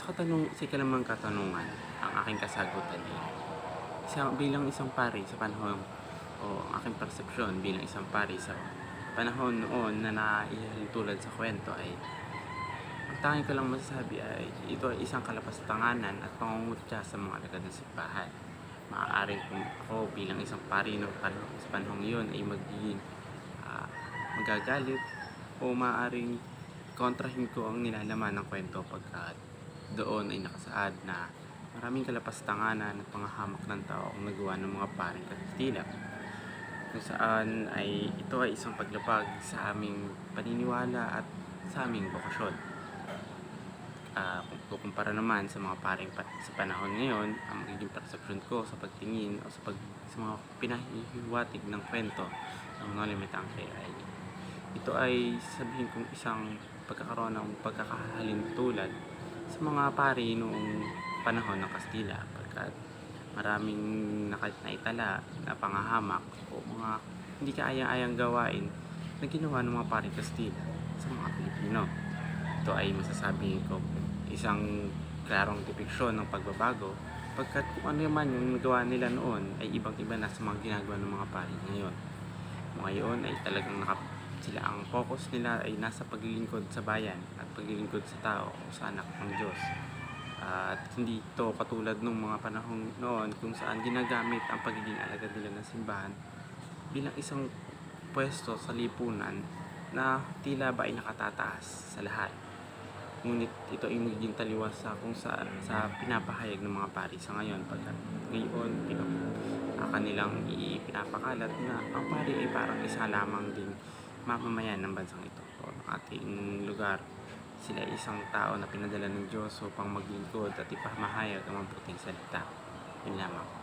Sa ikalimang katanungan, ang aking kasagutan ay bilang isang pari sa panahon o ang aking persepsyon bilang isang pari sa panahon noon na naihalintulad sa kwento ay ang tanging ko lang masasabi ay ito ay isang kalapastanganan at pangungutya sa mga alagad ng simbahan. Maaaring kung ako bilang isang pari sa panahong iyon ay magiging magagalit o maaaring kontrahin ko ang nilalaman ng kwento pagkat doon ay nakasaad na maraming kalapastanganan at pangahamak ng tao ang nagawa ng mga paring Kastila, kung saan ay ito ay isang paglabag sa aming paniniwala at sa aming bokasyon. Kung kukumpara naman sa mga paring sa panahon ngayon, ang magiging persepsyon ko sa pagtingin o sa mga pinahihiwatig ng kwento ng Noli Me Tangere ay ito ay sabihin kong isang pagkakaroon ng pagkakahalintulad sa mga pari noong panahon ng Kastila, pagkat maraming naitala na pangahamak o mga hindi kaaya-ayang gawain na ginawa ng mga pari Kastila sa mga Pilipino. Ito ay masasabi ko isang klarong depiksyon ng pagbabago, pagkat kung ano man yung nagawa nila noon ay ibang-iba na sa mga ginagawa ng mga pari ngayon. Ngayon ay talagang sila ang focus nila ay nasa paglilingkod sa bayan at paglilingkod sa tao o sa anak ng Diyos. At hindi ito katulad ng mga panahong noon kung saan ginagamit ang pagiging alagad nila ng simbahan bilang isang pwesto sa lipunan na tila ba ay nakatataas sa lahat. Ngunit ito ay magiging taliwas sa pinapahayag ng mga pari sa ngayon, pagkat ngayon kanilang ipinapakalat na ang pari ay parang isa lamang din mamamayan ng bansang ito o ng ating lugar. Sila ay isang tao na pinadala ng Diyos upang maglingkod at ipamahayag ang mabuting salita. Yun lamang.